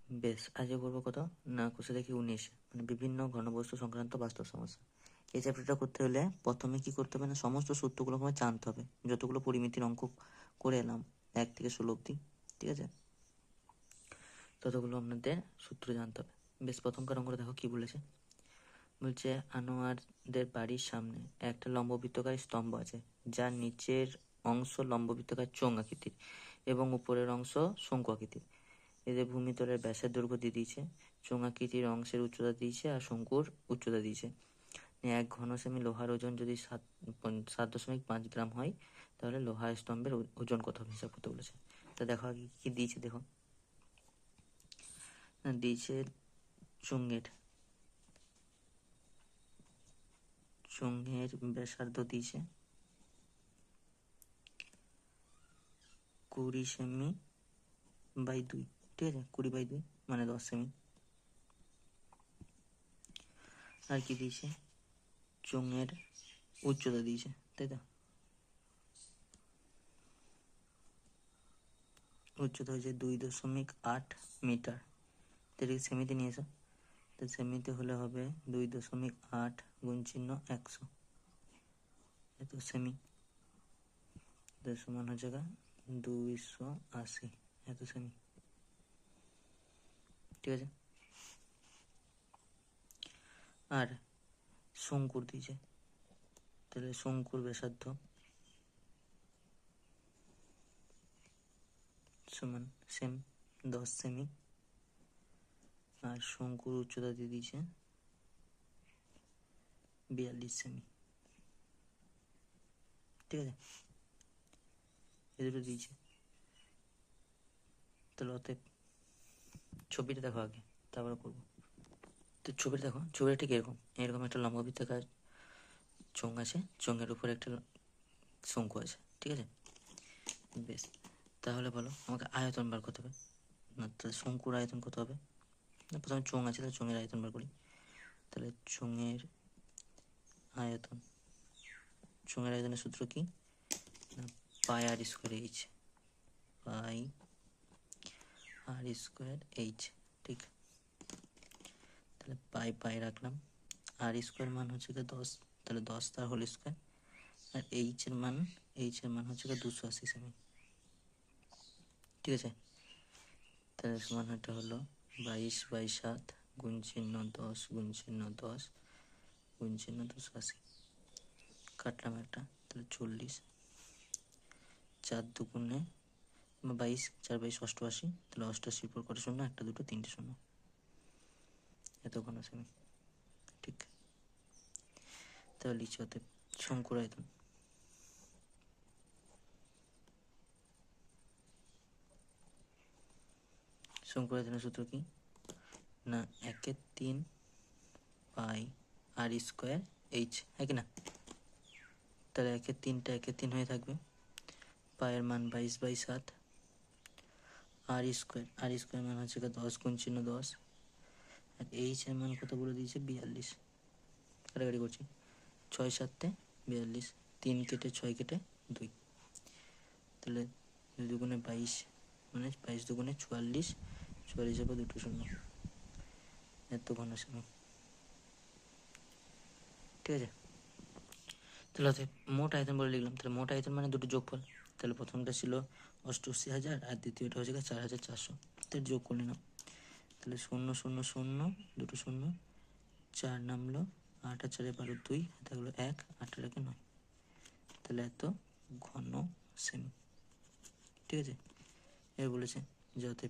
বেশ, আজকে করবো কত না কোষে দেখি 19, মানে বিভিন্ন ঘনবস্তু সংক্রান্ত বাস্তব সমস্যা। এই চ্যাপ্টারটা করতে হলে প্রথমে কি করতে হবে না, সমস্ত সূত্রগুলো আমায় জানতে হবে। যতগুলো পরিমিতির অঙ্ক করে এলাম 1 থেকে 16 অব্দি, ঠিক আছে, ততগুলো আপনাদের সূত্র জানতে হবে। বেশ, প্রথমকার অঙ্কটা দেখো কি বলেছে। বলছে আনোয়ারদের বাড়ির সামনে একটা লম্ববৃত্তাকার স্তম্ভ আছে, যার নিচের অংশ লম্ববৃত্তাকার চোঙ আকৃতির এবং উপরের অংশ শঙ্কু আকৃতির। এদের ভূমিতলের ব্যাসের দৈর্ঘ্য দিয়ে দিয়েছে, চোঙাকৃতির অংশের উচ্চতা দিয়েছে আর শঙ্কুর উচ্চতা দিয়েছে। 1 ঘন সেমি লোহার ওজন যদি 7.5 গ্রাম হয়, তাহলে লোহার স্তম্ভের ওজন কত হবে হিসাব করতে বলেছে। তা দেখো আগে কি দিয়েছে, দেখো দিয়েছে চোঙের ব্যাসার্ধ দিয়েছে 20 সেমি বাই 2, ঠিক আছে, 20/2 মানে 10 সেমি। আর কি দিয়েছে, চোঙের উচ্চতা দিয়েছে, তাই তো, উচ্চতা হয়েছে 2.8 মিটার। এটাকে সেমিতে নিয়ে এসো, তো সেমিতে হলে হবে 2.8 গুণ চিহ্ন 100, এত সেমি, তো সমান হচ্ছে 280, এত সেমি, ঠিক আছে। আর শঙ্কুর দিয়েছে, তাহলে শঙ্কুর ব্যাসার্ধ সমান সেম 10 সেমি, আর শঙ্কুর উচ্চতা দিয়ে দিয়েছে 42 সেমি, ঠিক আছে, এ দুটো দিয়েছে। তাহলে অতএব ছবিটা দেখো আগে, তারপরে করবো। তো ছবিটা দেখো, ছবিটা ঠিক এরকম একটা লম্ববৃত্তাকার চোঙ আছে, চোঙের উপরে একটা শঙ্কু আছে, ঠিক আছে। বেশ, তাহলে বলো আমাকে আয়তন বার করতে হবে না, তাহলে শঙ্কুর আয়তন কত হবে না, প্রথমে চোঙ আছে, তাহলে চোঙের আয়তন বার করি। তাহলে চোঙের আয়তনের সূত্র কি না, পাই আর স্কোয়ার এইচ, পাই আর স্কোয়ার এইচ, ঠিক। তাহলে পাই রাখলাম, আর স্কোয়ার মান হচ্ছে 10, তাহলে 10 তার হোল স্কোয়ার, আর এইচ এর মান হচ্ছে 280 সেমি, ঠিক আছে। তাহলে সমান এটা হলো 22/7 গুণ চিহ্ন 10 গুণ চিহ্ন 10 গুণ চিহ্ন 280, কাটলাম একটা, তাহলে 40, 4 দুগুণে 22, 4/22 88, তাহলে 88 পর কত শূন্য, একটা দুটো তিনটে শূন্য, এত ঘন সেমি, ঠিক। তাহলে লিখছি অতএব শঙ্কুর আয়তন সূত্র কি না, 1/3 পাই আর স্কোয়ার এইচ, হ্যাঁ কি না। তাহলে 1/3টা 1/3 হয়ে থাকবে, পায়ের মান 22/7, আর স্কোয়ার মান হচ্ছে 10 গুণ চিহ্ন 10, আর এইচ এর মান কত বলে দিয়েছে 42, কাটাকাটি করছি, 6 7 42, 3 কেটে 6 কেটে 2, তাহলে 2 দুগুণে 22, মানে 22 দুগুণে 44, 44 হবে দুটো শূন্য, এত ঘন সেমি, ঠিক আছে। তাহলে মোট আয়তন বলে লিখলাম, তাহলে মোট আয়তন মানে দুটো যোগফল, তাহলে প্রথমটা ছিল 88,000 আর দ্বিতীয়টা হচ্ছে 4,400, তাহলে যোগ করে নিলাম, তাহলে 0 0 0 দুটো শূন্য, 4 নামলো, 8 আর 4 12 2, থাকলো 1, 8 আর 1 9, তাহলে এত ঘন সেমি, ঠিক আছে। এবার বলেছে যাতে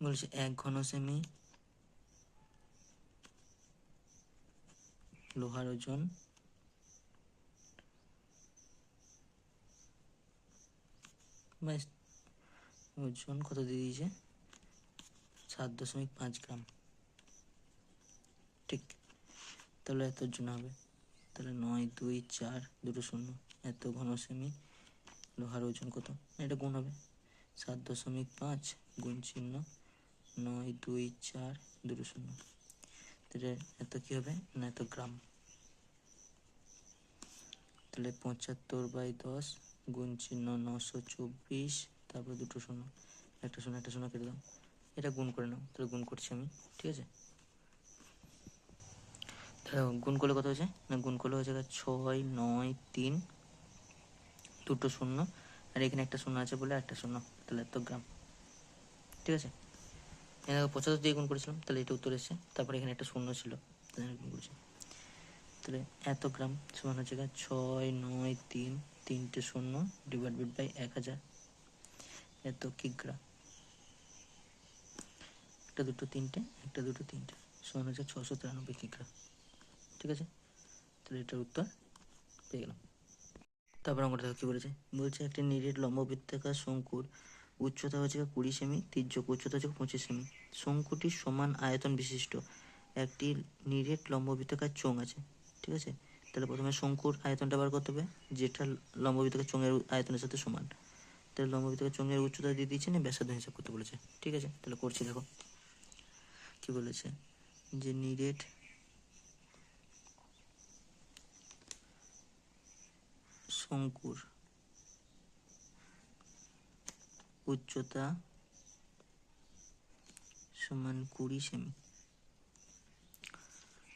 বলেছে 1 ঘন সেমি লোহার ওজন কত দিয়ে দিয়েছে, 7.5 গ্রাম, ঠিক। তাহলে এত জন্য হবে, তাহলে 9 2 4 দুটো শূন্য, এত ঘন সেমি লোহার ওজন কত, এটা গুণ হবে, 7.5 গুণ চিহ্ন 9 2 4 দুটো শূন্য, তাহলে এত কি হবে না, এত গ্রাম। তাহলে 75/10 গুণ চিহ্ন 924, তারপর দুটো শূন্য, একটা শূন্য কেটে দাও, এটা গুণ করে নাও, তাহলে গুণ করছি আমি, ঠিক আছে। তাহলে গুণ করলে কত হয়েছে, না গুণ করলে হয়েছে 6, 9, 3, 2 শূন্য, আর এখানে একটা শূন্য আছে বলে একটা শূন্য, তাহলে এত গ্রাম, ঠিক আছে। এখানে 75 দিয়ে গুণ করেছিলাম, তাহলে এটা উত্তর এসেছে। তারপরে এখানে একটা শূন্য ছিল, তাহলে গুণ করেছি, তাহলে এত গ্রাম সমান হচ্ছে 6, 9, 3, 3টে শূন্য ডিভাইডেড বাই 1000, এত কিগ্রা। একটা দুটো তিনটে, একটা দুটো তিনটে, সমান হচ্ছে 693 কিগ্রা, ঠিক আছে। তাহলে এটার উত্তর পেয়ে গেলাম। তারপর অঙ্কটা দেখো কী বলেছে, বলছে একটি নিরেট লম্ববৃত্তাকার শঙ্কুর উচ্চতা হচ্ছে 20 সেমি, তির্যক উচ্চতা হচ্ছে 25 সেমি। শঙ্কুটির সমান আয়তন বিশিষ্ট একটি নিরেট লম্ববৃত্তাকার চোঙ আছে, ঠিক আছে। তাহলে প্রথমে শঙ্কুর আয়তনটা বার করতে হবে, যেটা লম্ববৃত্তাকার চোঙের আয়তনের সাথে সমান। তাহলে লম্ববৃত্তাকার চোঙের উচ্চতা দিয়ে দিয়েছে না, ব্যাসার্ধ হিসাব করতে বলেছে, ঠিক আছে। তাহলে করছি, দেখো কি বলেছে, যে নিরেট শঙ্কুর উচ্চতা সমান 20 সেমি।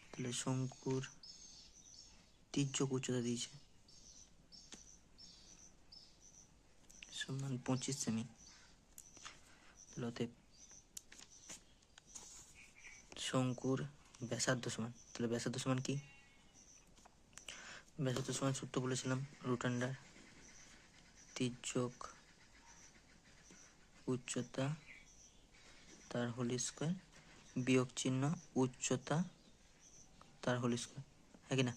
তাহলে শঙ্কুর তির্যক উচ্চতা দিয়েছে সমান 25 সেমি। তাহলে অতএব শঙ্কুর ব্যাসার্ধ সমান, তাহলে ব্যাসার্ধ সমান কি, ব্যাসার্ধ সমান সূত্র বলেছিলাম, রুট আন্ডার তির্যক উচ্চতা তার হোল স্কোয়ার বিয়োগ চিহ্ন উচ্চতা তার হোল স্কোয়ার, হ্যাঁ কি না।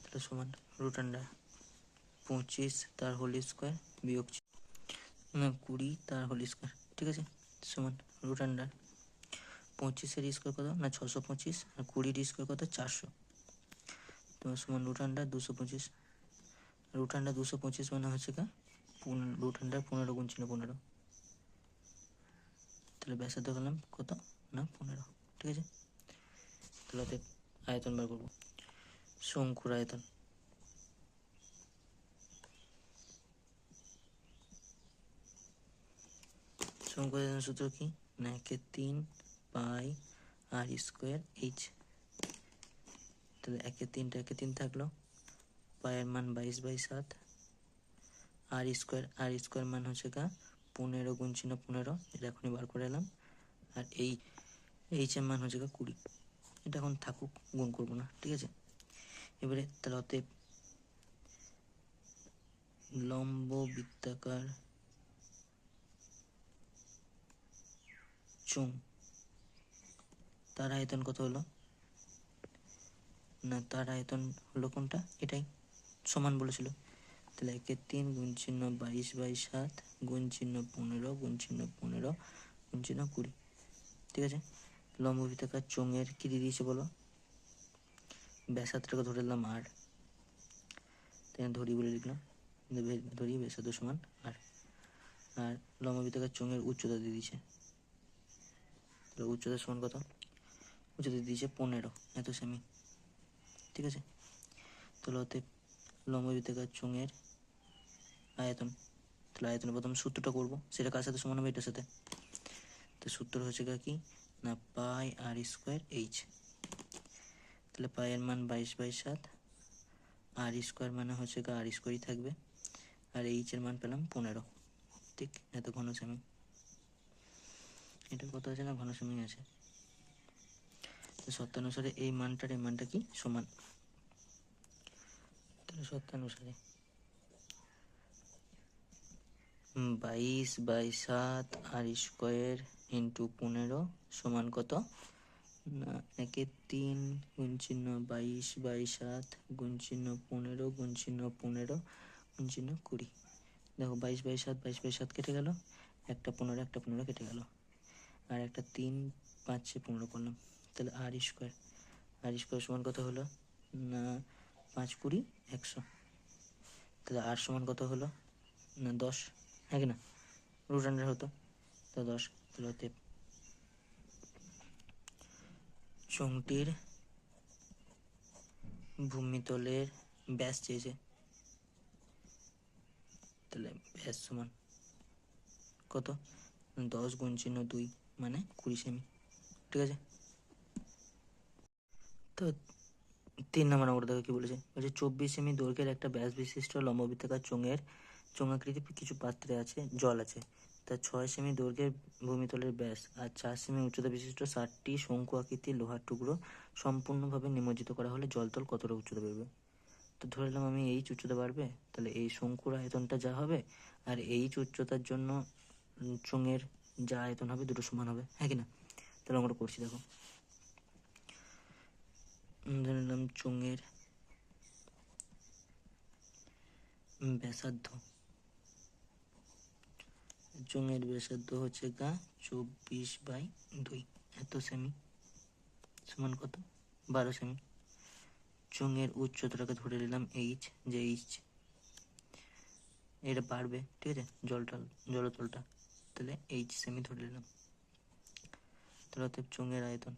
তাহলে সমান রুট আন্ডার 25 তার হোল স্কোয়ার বিয়োগ 20 তার হোল স্কোয়ার, ঠিক আছে, সমান রুট আন্ডার 25-এর স্কোয়ার কত, না 625, আর 20-এর স্কোয়ার কত 400, তোমার সমান রুট আন্ডার 225। রুট আন্ডার 225 মানে হচ্ছে রুট আন্ডার 15 গুণ চিহ্ন 15, তাহলে ব্যাসার্ধ করলাম কত, না 15, ঠিক আছে। তাহলে অতএব আয়তন বার করবো, শঙ্কুর আয়তন, শঙ্কুর আয়তন সূত্র কি, না 1/3 পাই আর স্কোয়ার এইচ। তাহলে 1/3 থাকলো, পায়ের মান 22/7, আর স্কোয়ার মান হচ্ছে 15 গুণ চিহ্ন 15, এটা এখনই বার করে এলাম, আর এইচ এর মান হচ্ছে 20, এটা এখন থাকুক, গুণ করবো না, ঠিক আছে। এবারে তাহলে অতএব লম্ব বৃত্তাকার চোঙ তার আয়তন কত হলো, না তার আয়তন হলো কোনটা, এটাই সমান বলেছিল। তাহলে 1/3 গুণ চিহ্ন 22/7 গুণ চিহ্ন 15 গুণ চিহ্ন 15 গুণ চিহ্ন 20, ঠিক আছে। লম্ব বৃত্তাকার চোঙের কি দিয়ে দিয়েছে বলো, ব্যাসার্ধটাকে ধরে নিলাম আর, তাই ধরি বলে লিখলাম, ধরি ব্যাসার্ধ সমান আর, আর লম্ব বৃত্তাকার চোঙের উচ্চতা দিয়ে দিয়েছে, উচ্চতা সমান কত, উচ্চতা দিয়েছে 15 এত সেমি, ঠিক আছে। তাহলে অতএব লম্ব বৃত্তাকার চোঙের আয়তন, তাহলে আয়তনের প্রথম সূত্রটা করবো, সেটা কার সাথে সমান হবে, এটার সাথে। তো সূত্র হচ্ছে কি, না পাই আর স্কোয়ার এইচ। তাহলে পায়ের মান 22/7, আর স্কোয়ার মানে হচ্ছে আর স্কোয়ারই থাকবে, আর এইচ এর মান পেলাম 15, ঠিক, এত ঘন সেমি। এটা কত আছে, না ঘন সেমি আছে। সত্যানুসারে এই মানটা কি সমান, তাহলে সত্যানুসারে 22/7 আর স্কোয়ার ইন্টু 15 সমান কত, না 1/3 গুণ চিহ্ন 22/7 গুণ চিহ্ন 15 গুণ চিহ্ন 15 গুণ চিহ্ন 20। দেখো 22/7 22/7 কেটে গেল, একটা 15 কেটে গেল, আর একটা 3 5 15 করলাম, তাহলে আর স্কোয়ার সমান কত হলো, না 5 20 100, তাহলে আর সমান কত হলো, না 10, হ্যাঁ কি না, রুট আন্ডার হতো, তো 10। তাহলে অতএব চোঙটির ভূমিতলের ব্যাস চেয়েছে, তাহলে ব্যাস সমান কত, 10 গুণ চিহ্ন 2 মানে 20 সেমি। ঠিক আছে, তো 3 নম্বর নম্বর দেখো কি বলেছে। বলছে 24 সেমি দৈর্ঘ্যের একটা ব্যাস বিশিষ্ট লম্ববৃত্তাকার চোঙাকৃতি কিছু পাত্রে আছে জল আছে। তার 6 সেমি দৈর্ঘ্যের ভূমিতলের ব্যাস আর 4 সেমি উচ্চতা বিশিষ্ট 60টি শঙ্কু আকৃতির লোহার টুকরো সম্পূর্ণভাবে নিমজ্জিত করা হলে জলতল কতটা উচ্চতা বাড়বে। তো ধরে নিলাম আমি এইচ উচ্চতা বাড়বে, তাহলে এই শঙ্কুর আয়তনটা যা হবে আর এইচ উচ্চতার জন্য চোঙের যা আয়তন হবে দুটো সমান হবে, হ্যাঁ কি না? তাহলে আমরা করছি দেখো। ধরে নিলাম চোঙের ব্যাসার্ধ, চোঙের ব্যাসার্ধ হচ্ছে 24/2 এত সেমি, সমান কত? 12 সেমি। চোঙের উচ্চতাটাকে ধরে নিলাম এইচ, যে এইচ এটা বাড়বে, ঠিক আছে, জলতলটা, তাহলে এইচ সেমি ধরে নিলাম। তাহলে অতএব চোঙের আয়তন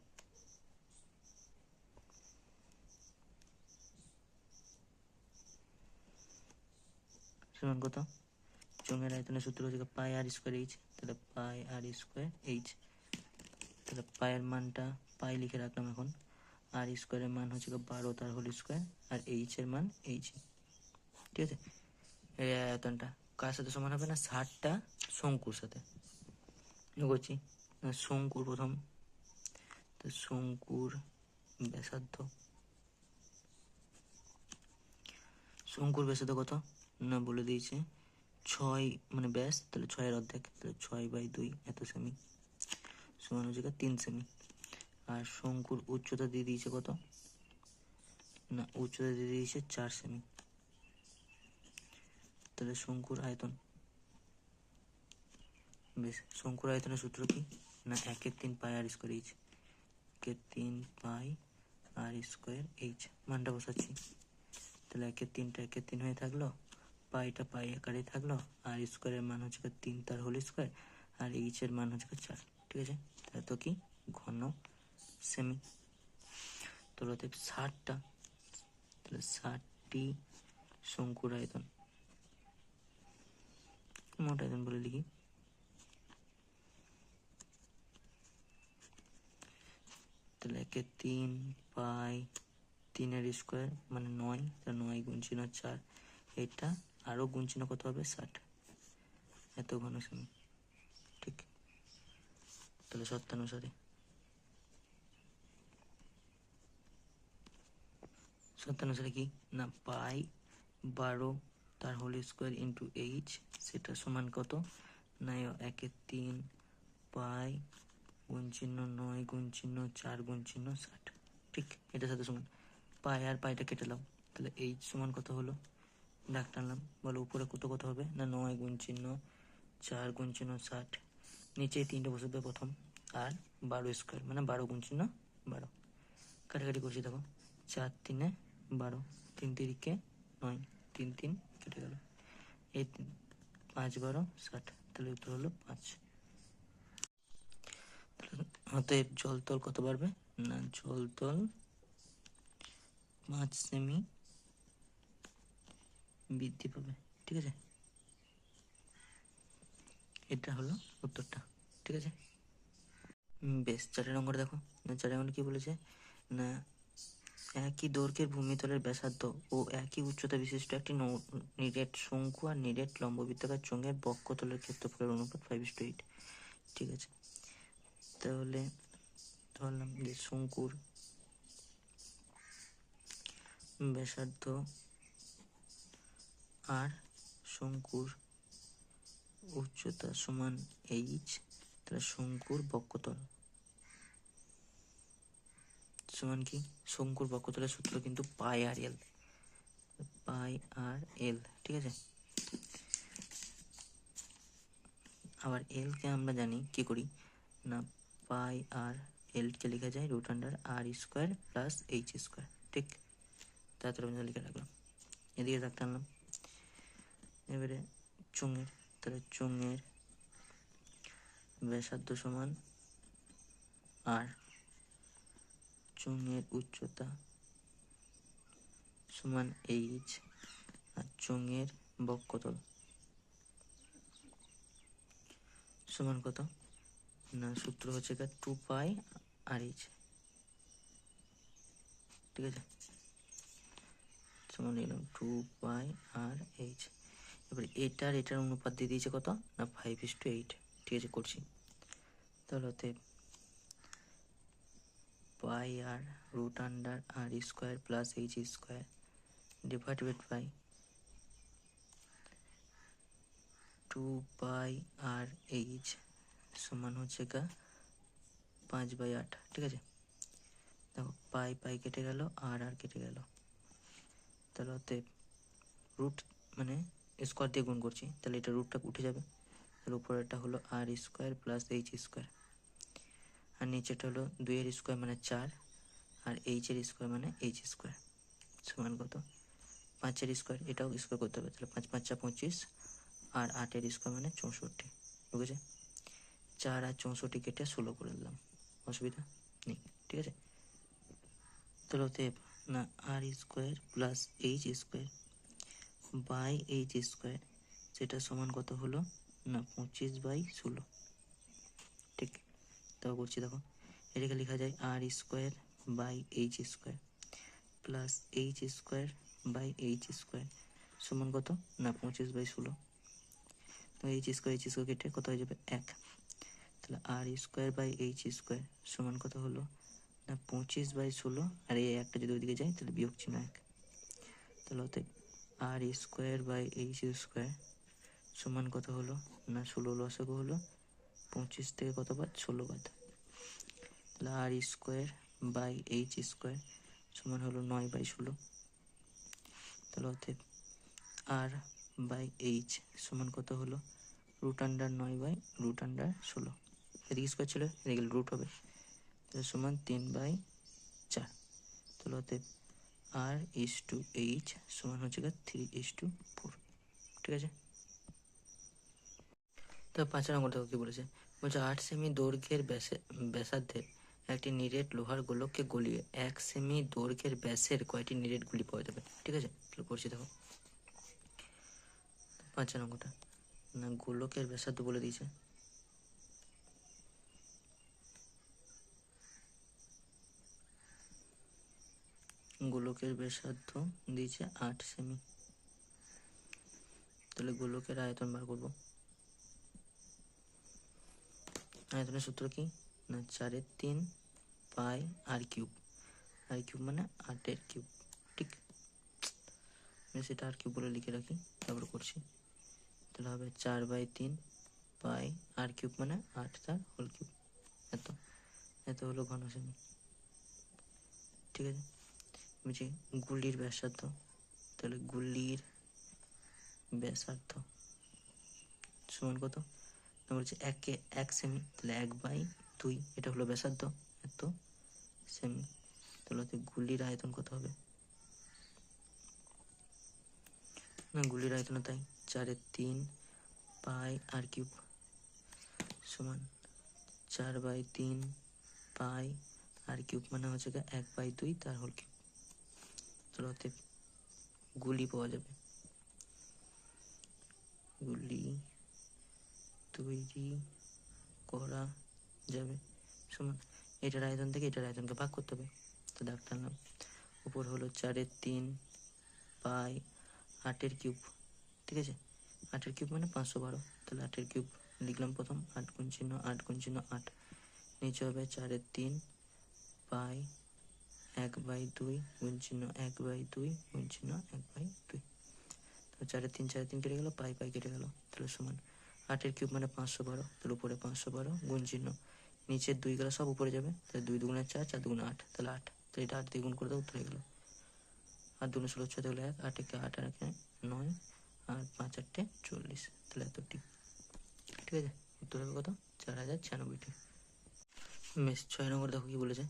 সমান কত? চোঙের আয়তনের সূত্র হচ্ছে পাই আর স্কোয়ার এইচ, তাহলে পাই আর স্কোয়ার এইচ। তাহলে পায়ের মানটা পাই লিখে রাখলাম এখন, আর স্কোয়ারের মান হচ্ছে 12 তার হোল স্কোয়ার, আর এইচ এর মান এইচ। ঠিক আছে, এই আয়তনটা কার সাথে সমান হবে না 60টা শঙ্কুর সাথে। করছি শঙ্কুর প্রথম, তো শঙ্কুর ব্যাসার্ধ, শঙ্কুর ব্যাসার্ধ কত না বলে দিয়েছে 6 মানে ব্যাস, তাহলে 6 এর অর্ধেক, তাহলে 6/2 এত সেমি সমান হচ্ছে 3 সেমি। আর শঙ্কুর উচ্চতা দিয়ে দিয়েছে কত না, উচ্চতা দিয়ে দিয়েছে 4 সেমি। তাহলে শঙ্কুর আয়তন, বেশ, শঙ্কুর আয়তনের সূত্র কি না 1/3 পাই আর স্কোয়ার এইচ, 1/3 পাই আর স্কোয়ার এইচ। মানটা বসাচ্ছি, তাহলে 1/3টা 1/3 হয়ে থাকলো, পাইটা পাই আকারে থাকলো, আর স্কোয়ারের মান হচ্ছে 3 তার হোল স্কোয়ার, আর এইচ এর মান হচ্ছে 4। ঠিক আছে, তাহলে তো কি ঘন সেমি। তো অতএব 60টা, তাহলে 60টি শঙ্কুর আয়তন, মোট আয়তন বলে লিখি, তাহলে 1/3 পাই 3 স্কোয়ার মানে 9, তাহলে 9 গুণ চিহ্ন 4, এটা আরও গুণ চিহ্ন কত হবে 60, এত ঘন সেমি। ঠিক, তাহলে শর্তানুসারে কি না পাই 12 তার হোল স্কোয়ার ইন্টু এইচ, সেটা সমান কত না 1/3 পাই গুণ চিহ্ন 9 গুণ চিহ্ন 4 গুণ চিহ্ন 60। ঠিক, এটার সাথে সমান। পাই আর পাইটা কেটে নাও, তাহলে এইচ সমান কত হলো, দাগ টানলাম, বলো উপরে কত কত হবে না 9 গুণ চিহ্ন 4 গুণ চিহ্ন 60, নিচে 3টে বসবে প্রথম, আর 12 স্কোয়ার মানে 12 গুণ চিহ্ন 12। কাটাকাটি করছি দেখো, 4 3 12, 3 3 9, 3 3 কেটে গেল, এই 5 12 60, তাহলে উত্তর হলো 5। অতএব জলতল কত বাড়বে না জলতল 5 সেমি বৃদ্ধি পাবে। ঠিক আছে, এটা হলো উত্তরটা। ঠিক আছে, বেশ, 4 নম্বর দেখো, 4 নম্বর কি বলেছে না একই দৈর্ঘ্যের ভূমিতলের ব্যাসার্ধ ও একই উচ্চতা বিশিষ্ট একটি নিরেট শঙ্কু আর নিরেট লম্ববৃত্তাকার চোঙের বক্ষতলের ক্ষেত্রফলের অনুপাত 5:8। ঠিক আছে, তাহলে ধরলাম যে শঙ্কুর ব্যাসার্ধ আর শঙ্কুর উচ্চতা সমান এইচ, তাহলে শঙ্কুর বক্ষতল সমান কি, শঙ্কুর বক্ষতলের সূত্র কিন্তু পাই আর এল, পাই আর এল। ঠিক আছে, আবার এল কে আমরা জানি কি করি না পাই আর এল কে লেখা যায় root under r square plus h square. ঠিক, তাড়াতাড়ি লিখে রাখলাম, এদিকে রাখতে আনলাম। এবারে চোঙের, তাহলে চোঙের ব্যাসার্ধ সমান আর চোঙের উচ্চতা সমান এইচ, আর চোঙের বক্ষতল সমান কত না সূত্র হচ্ছে গা 2 পাই আর এইচ, ঠিক আছে, সমান লিখলাম 2 পাই আর এইচ। এবারে এটার অনুপাত দিয়ে দিয়েছে কত না 5:8, ঠিক আছে করছি। তাহলে হতে pi r root under r square plus h square divided by 2 pi r h সমান হচ্ছে গা 5/8, ঠিক আছে। দেখো পাই পাই কেটে গেল আর কেটে গেল, তাহলে অতএব রুট মানে স্কোয়ার দিয়ে গুণ করছি, তাহলে এটা রুটটা উঠে যাবে, তাহলে উপরেরটা হলো আর স্কোয়ার প্লাস এইচ স্কোয়ার, আর নিচেটা হলো 2 স্কোয়ার মানে 4 আর এইচের স্কোয়ার মানে এইচ স্কোয়ার সমান কত 5 স্কোয়ার, এটাও স্কোয়ার করতে হবে, তাহলে 5 5 25 আর 8 স্কোয়ার মানে 64, ঠিক আছে। 4 আর 64 কেটে 16 করে দিলাম, অসুবিধা নেই, ঠিক আছে। তাহলে অতএব না r square plus h square by h square সেটা সমান কত হলো না 25/16, ঠিক। তাও করছি, দেখো এটাকে লেখা যায় r square by h square plus h square by h square সমান কত না 25/16। তো এইচ স্কোয়ার কেটে কত হয়ে যাবে 1, তাহলে আর স্কোয়ার বাই এইচ স্কোয়ার সমান কত হলো না 25/16, আর এই একটা যদি ওইদিকে যায় তাহলে বিয়োগ চিহ্ন 1, তাহলে হতে আর স্কোয়ার বাই এইচ স্কোয়ার সমান কত হলো না 16 লসাগু হলো 25 থেকে কত বাদ 16 বাদ, তাহলে আর স্কোয়ার বাই এইচ স্কোয়ার সমান হলো 9/16, তাহলে হতে আর বাই এইচ সমান কত হলো রুট আন্ডার 9/√16, এদিকে স্কোয়ার ছিল এদিকে রুট হবে, তাহলে সমান 3/4, তাহলে হতে আর এইচ সমান হচ্ছে 3:4, ঠিক আছে। তো 5 নম্বর দেখো কি বলেছে, বলছে 8 সেমি দৈর্ঘ্যের ব্যাসার্ধের একটি নিরেট লোহার গোলককে গলিয়ে 1 সেমি দৈর্ঘ্যের ব্যাসের কয়টি নিরেট গুলি পাওয়া যাবে, ঠিক আছে। করছি দেখো 5 নম্বরটা না গোলকের ব্যাসার্ধ বলে দিয়েছে, গোলকের ব্যাসার্ধ দিয়েছে 8 সেমি, তাহলে গোলকের আয়তন বার করবো। আয়তনের সূত্র কি না 4/3 পাই আর কিউব, আর কিউব মানে 8 কিউব, ঠিক। সেটা আর কিউব বলে লিখে রাখি, তারপর করছি, তাহলে হবে 4/3 পাই আর কিউব মানে 8 তার হোল কিউব, এত হলো ঘন সেমি, ঠিক আছে। বলছি গুলির ব্যাসার্ধ, তাহলে গুলির ব্যাসার্ধ সমান কত না বলছে 1 সেমি, তাহলে 1/2 এটা হলো ব্যাসার্ধ এত সেমি, তাহলে গুলির আয়তন কত হবে না গুলির আয়তন তাই 4/3 পাই আর কিউব সমান 4/3 পাই আর কিউব মানে হচ্ছে 1/2 তার হোল কিউব, তাহলে গুলি পাওয়া যাবে, গুলি তৈরি করা যাবে সমান এটার আয়তন থেকে এটার আয়তনকে ভাগ করতে হবে, তো দাগ টানলাম, উপর হলো 4/3 পাই 8 কিউব, ঠিক আছে। 8 কিউব মানে 512, তাহলে 8 কিউব লিখলাম প্রথম 8 গুণ চিহ্ন 8 গুণ চিহ্ন 8, নিচে হবে 4/3 পাই 1/2 গুণ চিহ্ন 1/2 গুণ চিহ্ন 1/2, তো 4/3 4/3 কেটে গেল, পাই পাই কেটে গেল, তাহলে সমান 8 কিউব মানে 512, তাহলে উপরে 512 গুণ চিহ্ন নিচের 2 গেলে সব উপরে যাবে, তাহলে 2 দুগুণে 4 4 দুগুণে 8, তাহলে 8, তো এটা 8 দিয়ে গুণ করে দাও উত্তর হয়ে গেল, 8 দুগুণে 16 6 হলো 1, 8 একে 8 আর 9 আর 5 8 40, তাহলে এতটি, ঠিক আছে। উত্তর হবে কত 4096টি। 6 নম্বর দেখো কি বলেছে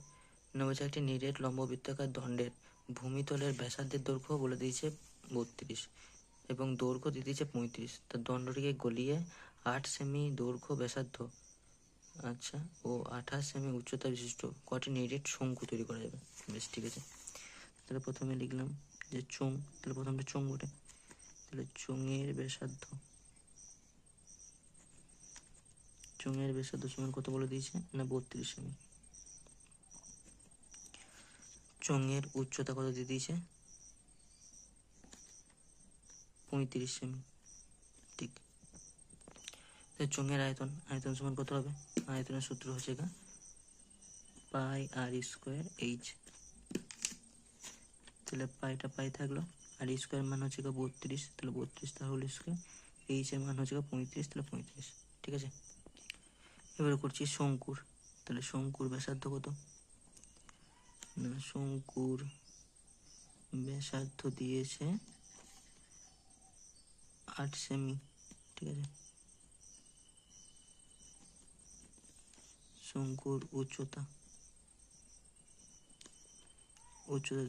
না বলছে একটি নিরেট লম্ব বৃত্তাকার দণ্ডের ভূমিতলের ব্যাসার্ধের দৈর্ঘ্য বলে দিয়েছে 32 এবং দৈর্ঘ্য দিয়ে দিয়েছে 35, তার দণ্ডটিকে গলিয়ে 8 সেমি দৈর্ঘ্য ব্যাসার্ধ আচ্ছা ও 28 সেমি উচ্চতা বিশিষ্ট কটি নিরেট শঙ্কু তৈরি করা যাবে, বেশ ঠিক আছে। তাহলে প্রথমে লিখলাম যে চোঙ, তাহলে প্রথমটা চোঙ বটে, তাহলে চোঙের ব্যাসার্ধ চোঙের ব্যাসার্ধ সমান কত বলে দিয়েছে না 32 সেমি। চোঙের উচ্চতা কত দিয়ে দিয়েছে 35 সেমি। ঠিক, চোঙের আয়তন সমান কত হবে? আয়তনের সূত্র হচ্ছে পাই আর স্কোয়ার এইচ। তাহলে পাইটা পাই থাকলো, আর স্কোয়ার মান হচ্ছে 32, তাহলে 32 তার হোল স্কোয়ার। এইচ এর মান হচ্ছে 35, তাহলে 35। ঠিক আছে, এবারে করছি শঙ্কুর। তাহলে শঙ্কুর ব্যাসার্ধ কত না, শঙ্কুর ব্যাসার্ধ দিয়েছে 8 সেমি। ঠিক আছে, শঙ্কুর উচ্চতা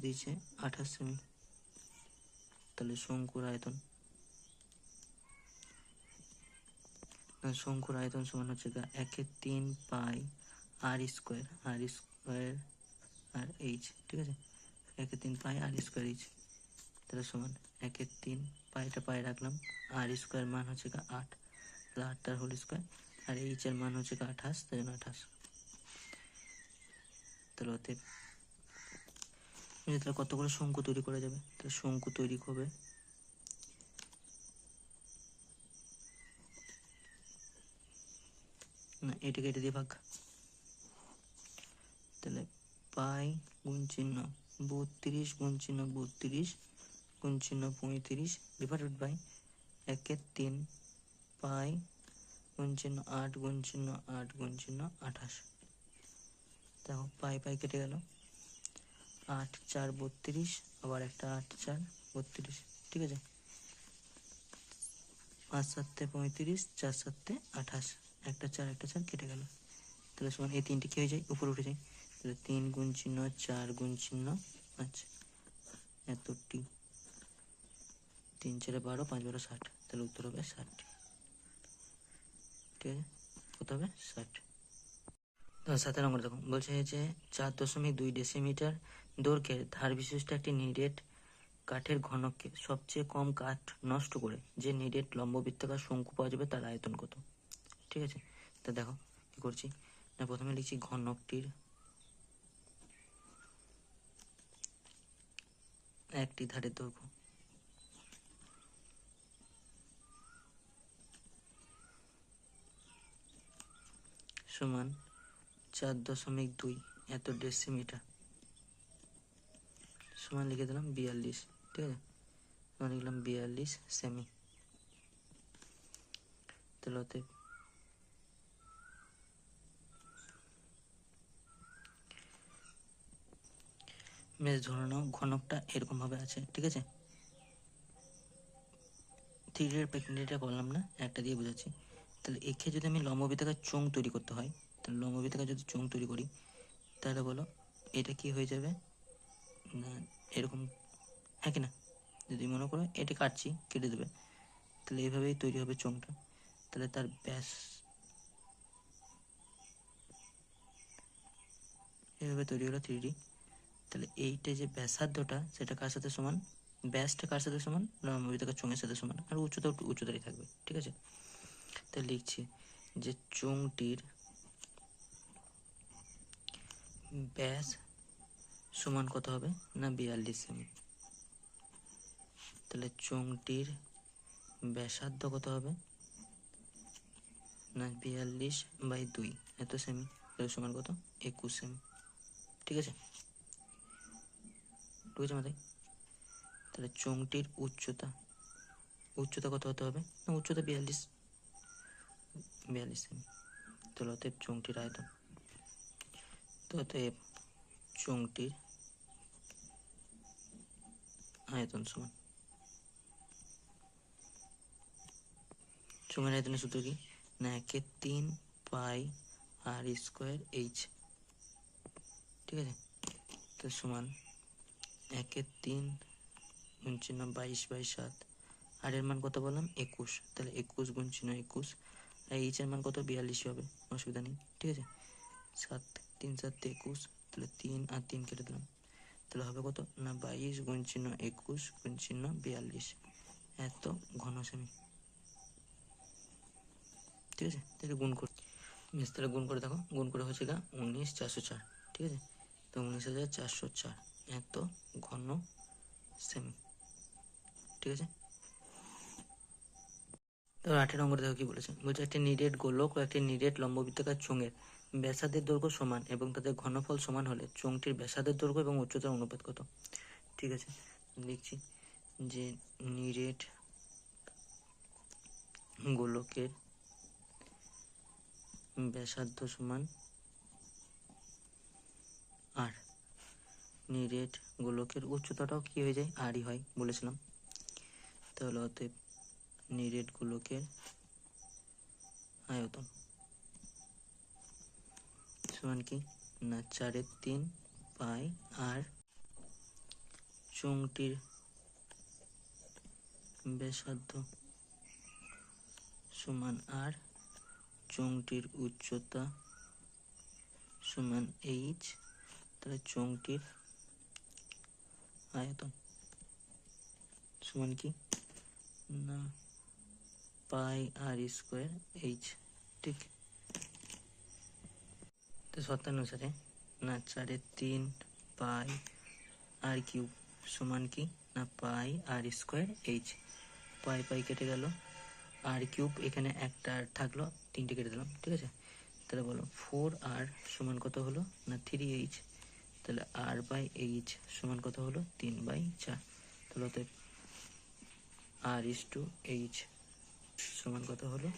দিয়েছে 28 সেমি। তাহলে শঙ্কুর আয়তন সমান হচ্ছে 1/3 পাই আর স্কোয়ার আর এইচ। ঠিক আছে, 1/3 পাই আর স্কোয়ার এইচ। তাহলে সমান 1/3 পাইটা পাই রাখলাম, আর স্কোয়ার মান হচ্ছে 8, তাহলে 8টার হোল স্কোয়ার, আর এইচ এর মান হচ্ছে 28, তাই জন্য 28। তাহলে অতএব তাহলে কতগুলো শঙ্কু তৈরি করা যাবে? তাহলে শঙ্কু তৈরি হবে না, এটাকে এটা দিয়ে ভাগ। তাহলে পাই গুণ চিহ্ন 32 গুণ চিহ্ন 32 গুণ চিহ্ন 35 ডিভাইডেড বাই 1/3 পাই গুণ চিহ্ন 8 গুণ চিহ্ন 8 গুণ চিহ্ন 28। দেখো পাই পাই কেটে গেল, 8 4 32, আবার একটা 8 4 32। ঠিক আছে, 5 7 35, 4 7 28, একটা 4 কেটে গেল। তাহলে সমান এই তিনটে কি হয়ে যায়, উপরে উঠে যায়। তাহলে 3 গুণ চিহ্ন 4 গুণ চিহ্ন, আচ্ছা এতটি, 3 4 12, 5 12 60। তাহলে উত্তর হবে 60। ঠিক আছে, কত হবে 60। তো 7 নম্বর দেখো, বলছে যে 4.2 ডেসিমিটার দৈর্ঘ্যের ধার বিশিষ্ট একটি নিরেট কাঠের ঘনককে সবচেয়ে কম কাঠ নষ্ট করে যে নিরেট লম্ববৃত্তাকার শঙ্কু পাওয়া যাবে তার আয়তন কত? ঠিক আছে, তা দেখো কি করছি না, প্রথমে লিখছি ঘনকটির একটি ধারের দৈর্ঘ্য সমান 4.2 এত ডেসিমিটার, সমান লিখে দিলাম 42। ঠিক আছে, সমান লিখলাম 42 সেমি। তাহলে অতএব বেশ ধরে নাও ঘনকটা এরকম ভাবে আছে। ঠিক আছে, 3D এর প্র্যাকটিসটা করলাম না, একটা দিয়ে বোঝাচ্ছি। তাহলে একে যদি আমি লম্ববৃত্তাকার চোঙ তৈরি করতে হয়, তাহলে লম্ববৃত্তাকার যদি চোঙ তৈরি করি, তাহলে বলো এটা কি হয়ে যাবে না এরকম, হ্যাঁ কি না? যদি মনে করো এটা কাটছি, কেটে দেবে, তাহলে এইভাবেই তৈরি হবে চোঙটা। তাহলে তার ব্যাস এইভাবে তৈরি হলো 3D। তাহলে এইটা যে ব্যাসার্ধটা সেটা কার সাথে সমান, ব্যাসটা কার সাথে সমান, লম্ববৃত্তাকার চোঙের সাথে সমান, আর উচ্চতা উচ্চতারই থাকবে। ঠিক আছে, তাহলে লিখছি যে চোঙটির ব্যাস সমান কত হবে না 42 সেমি। তাহলে চোঙটির ব্যাসার্ধ কত হবে না 42/2 এত সেমি, তাহলে সমান কত 21 সেমি। ঠিক আছে, ঠিক আছে মাথায়? তাহলে চোঙটির উচ্চতা কত হতে হবে না, উচ্চতা 42 সেমি। তাহলে অতএব চোঙটির আয়তন, তো অতএব চোঙটির আয়তন সমান, চোঙের আয়তনের সূত্র কি না 1/3 পাই আর স্কোয়ার এইচ। ঠিক আছে, তো সমান 1/3 গুণ চিহ্ন 22/7, আর এর মান কত বললাম 21, তাহলে 21 গুণ চিহ্ন 21, আর এইচ এর মান কত 42 হবে, অসুবিধা নেই। ঠিক আছে, 7 3 7 21, তাহলে 3 আর 3 কেটে দিলাম, তাহলে হবে কত না 22 গুণ চিহ্ন 21 গুণ চিহ্ন 42 এত ঘন সেমি। ঠিক আছে, তাহলে গুণ করি, বেশ, তাহলে গুণ করে দেখো, গুণ করে হচ্ছে গা 19,404, ঠিক আছে। তো 19,404 এত ঘন সেমি, ঠিক আছে। তো 18 নম্বরে দেখো কি বলেছে, বলছে একটি নিরেট গোলক ও একটি নিরেট লম্ববৃত্তাকার চোঙের ব্যাসার্ধের দৈর্ঘ্য সমান এবং তাদের ঘনফল সমান হলে চোঙটির ব্যাসার্ধের দৈর্ঘ্য এবং উচ্চতার অনুপাত কত। ঠিক আছে, লিখছি যে নিরেট গোলকের ব্যাসার্ধ সমান আর নিরেট গোলকের উচ্চতাটাও কি হয়ে যায়, আরই হয় বলেছিলাম। তাহলে অতএব নিরেট গোলকের আয়তন সমান কি না 4/3 পাই আর চোঙটির ব্যাসার্ধ সমান আর চোঙটির উচ্চতা সমান এইচ, তাহলে চোঙটির আয়তন সমান কি না পাই আর স্কোয়ার এইচ, ঠিক। তো শর্তানুসারে না 4/3 পাই আর কিউব সমান কি না পাই আর স্কোয়ার এইচ। পাই পাই কেটে গেল, আর কিউব এখানে একটা আর থাকলো, 3টে কেটে দিলাম, ঠিক আছে। তাহলে বলো 4r সমান কত হলো না 3h, তাহলে r/h সমান কত হলো 3/4। তাহলে অতএব r/h সমান কত হলো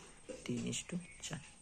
3/4।